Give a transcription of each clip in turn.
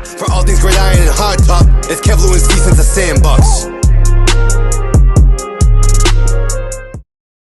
For all things great iron and hard top, it's Kevlu and Steven's a Sandbox.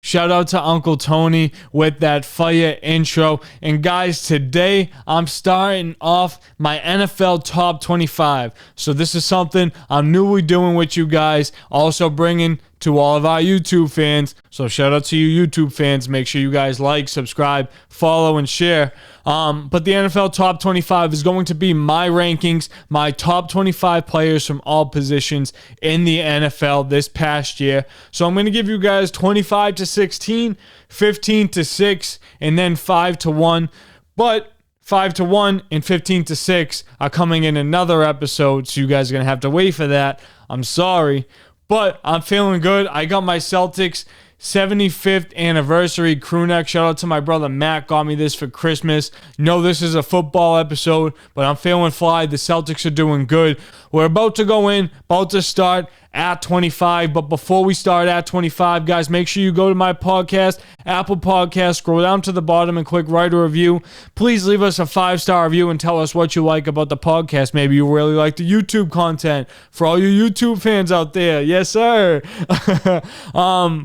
Shout out to Uncle Tony with that fire intro. And guys, today I'm starting off my NFL Top 25. So this is something I'm newly doing with you guys. Also bringing to all of our YouTube fans. So shout out to you YouTube fans. Make sure you guys like, subscribe, follow, and share. But the NFL Top 25 is going to be my rankings, my top 25 players from all positions in the NFL this past year. So I'm going to give you guys 25 to 16, 15 to 6, and then 5 to 1. But 5 to 1 and 15 to 6 are coming in another episode, so you guys are going to have to wait for that. I'm sorry. But I'm feeling good. I got my Celtics 75th anniversary crew neck. Shout out to my brother Matt. Got me this for Christmas. No, this is a football episode, but I'm feeling fly. The Celtics are doing good. We're about to go in, about to start at 25. But before we start at 25, guys, make sure you go to my podcast, Apple Podcast, scroll down to the bottom and click write a review. Please leave us a 5-star review and tell us what you like about the podcast. Maybe you really like the YouTube content. For all you YouTube fans out there, yes, sir.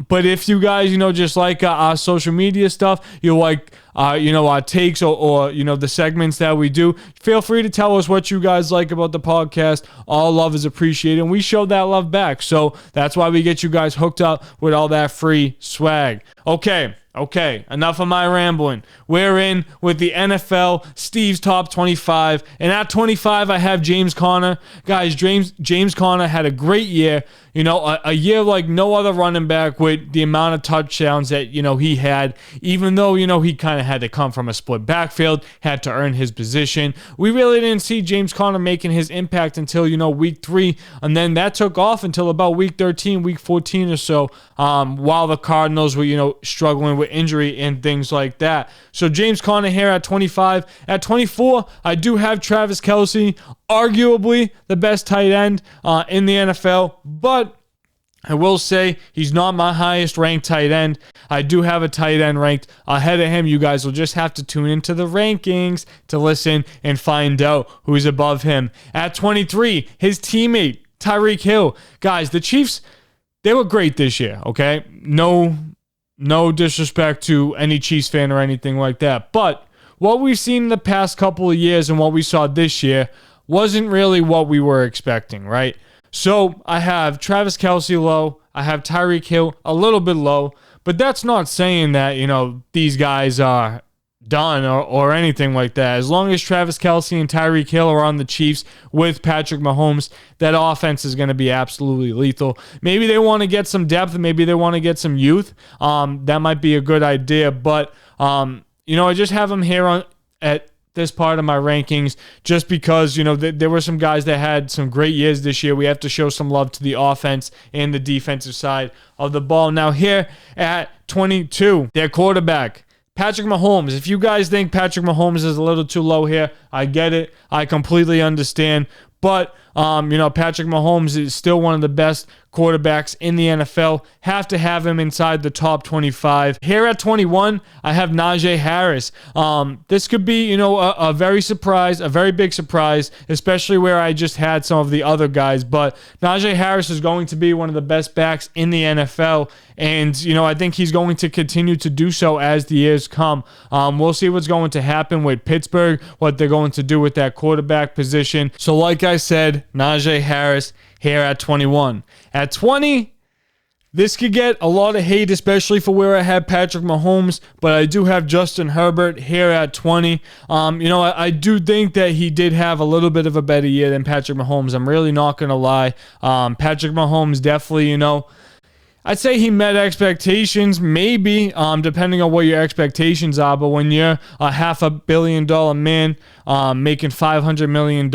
But if you guys, just like our social media stuff, you like our takes or the segments that we do, feel free to tell us what you guys like about the podcast. All love is appreciated, and we show that love back. So that's why we get you guys hooked up with all that free swag. Okay, enough of my rambling. We're in with the NFL, Steve's Top 25. And at 25, I have James Conner. Guys, James Conner had a great year. A year like no other running back with the amount of touchdowns that, he had. Even though, he kind of had to come from a split backfield, had to earn his position. We really didn't see James Conner making his impact until, week 3. And then that took off until about week 13, week 14 or so, while the Cardinals were, struggling with injury and things like that. So James Conner here at 25. At 24, I do have Travis Kelce, arguably the best tight end in the NFL, but I will say he's not my highest ranked tight end. I do have a tight end ranked ahead of him. You guys will just have to tune into the rankings to listen and find out who's above him. At 23, his teammate, Tyreek Hill. Guys, the Chiefs, they were great this year, okay? No disrespect to any Chiefs fan or anything like that. But what we've seen in the past couple of years and what we saw this year wasn't really what we were expecting, right? So I have Travis Kelce low. I have Tyreek Hill a little bit low. But that's not saying that, these guys are done or anything like that. As long as Travis Kelce and Tyreek Hill are on the Chiefs with Patrick Mahomes, that offense is going to be absolutely lethal. Maybe they want to get some depth. Maybe they want to get some youth. That might be a good idea. But, I just have them here at this part of my rankings just because, there were some guys that had some great years this year. We have to show some love to the offense and the defensive side of the ball. Now here at 22, their quarterback, Patrick Mahomes. If you guys think Patrick Mahomes is a little too low here, I get it. I completely understand. But, Patrick Mahomes is still one of the best quarterbacks in the NFL. Have to have him inside the top 25. Here at 21, I have Najee Harris. This could be, a very big surprise, especially where I just had some of the other guys. But Najee Harris is going to be one of the best backs in the NFL. And, I think he's going to continue to do so as the years come. We'll see what's going to happen with Pittsburgh, what they're going to do with that quarterback position. So like I said, Najee Harris here at 21. At 20, this could get a lot of hate, especially for where I have Patrick Mahomes, but I do have Justin Herbert here at 20. I do think that he did have a little bit of a better year than Patrick Mahomes. I'm really not going to lie. Patrick Mahomes definitely, I'd say he met expectations, maybe, depending on what your expectations are. But when you're a $500 million man making $500 million,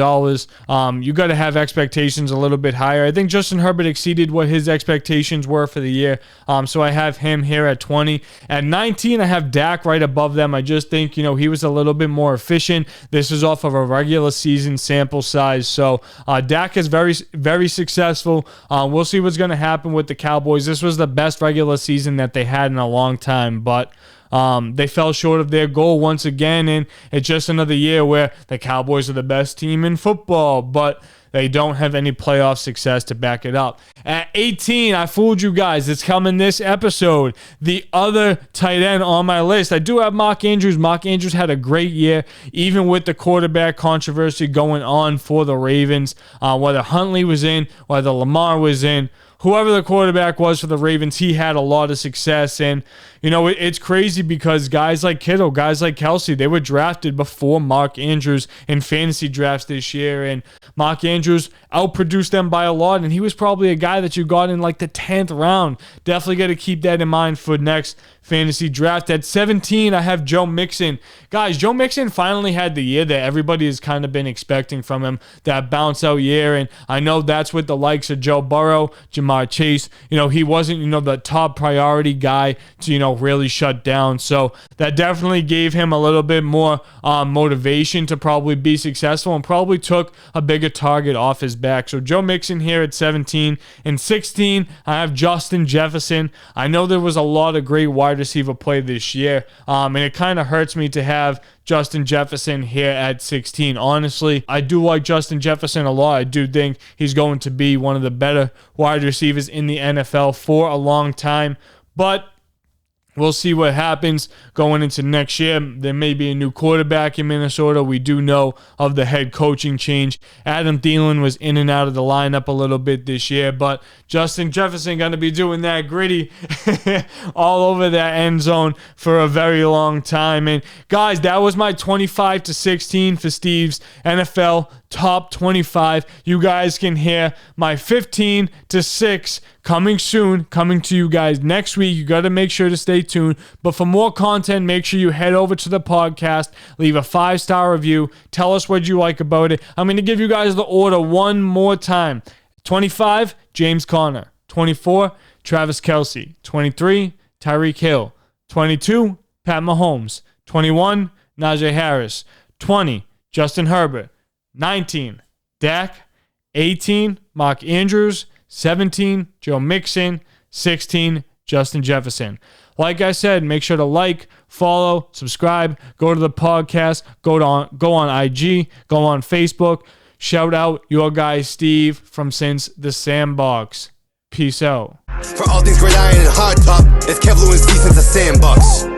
you got to have expectations a little bit higher. I think Justin Herbert exceeded what his expectations were for the year. So I have him here at 20. At 19, I have Dak right above them. I just think, he was a little bit more efficient. This is off of a regular season sample size. So Dak is very, very successful. We'll see what's going to happen with the Cowboys. This was the best regular season that they had in a long time. But They fell short of their goal once again, and it's just another year where the Cowboys are the best team in football, but they don't have any playoff success to back it up. At 18, I fooled you guys. It's coming this episode. The other tight end on my list, I do have Mark Andrews. Mark Andrews had a great year, even with the quarterback controversy going on for the Ravens. Whether Huntley was in, whether Lamar was in, whoever the quarterback was for the Ravens, he had a lot of success. And, it's crazy because guys like Kittle, guys like Kelsey, they were drafted before Mark Andrews in fantasy drafts this year. And Mark Andrews outproduced them by a lot. And he was probably a guy that you got in like the 10th round. Definitely got to keep that in mind for next fantasy draft. At 17, I have Joe Mixon. Guys, Joe Mixon finally had the year that everybody has kind of been expecting from him, that bounce out year. And I know that's with the likes of Joe Burrow, Jamar Chase. He wasn't, the top priority guy to, really shut down. So that definitely gave him a little bit more motivation to probably be successful and probably took a bigger target off his back. So Joe Mixon here at 17. And 16, I have Justin Jefferson. I know there was a lot of great wide receiver play this year, and it kind of hurts me to have Justin Jefferson here at 16. Honestly, I do like Justin Jefferson a lot. I do think he's going to be one of the better wide receivers in the NFL for a long time, but we'll see what happens going into next year. There may be a new quarterback in Minnesota. We do know of the head coaching change. Adam Thielen was in and out of the lineup a little bit this year, but Justin Jefferson going to be doing that gritty all over that end zone for a very long time. And guys, that was my 25 to 16 for Steve's NFL Top 25. You guys can hear my 15 to 6 coming soon, coming to you guys next week. You got to make sure to stay tuned. But for more content, make sure you head over to the podcast, leave a 5-star review, tell us what you like about it. I'm going to give you guys the order one more time. 25, James Conner. 24, Travis Kelce. 23, Tyreek Hill. 22, Pat Mahomes. 21, Najee Harris. 20, Justin Herbert. 19, Dak. 18, Mark Andrews. 17, Joe Mixon. 16, Justin Jefferson. Like I said, make sure to like, follow, subscribe, go to the podcast, go on IG, go on Facebook. Shout out your guy Steve from Since the Sandbox. Peace out. For all things great iron and hard top, it's Kevlu and Since the Sandbox.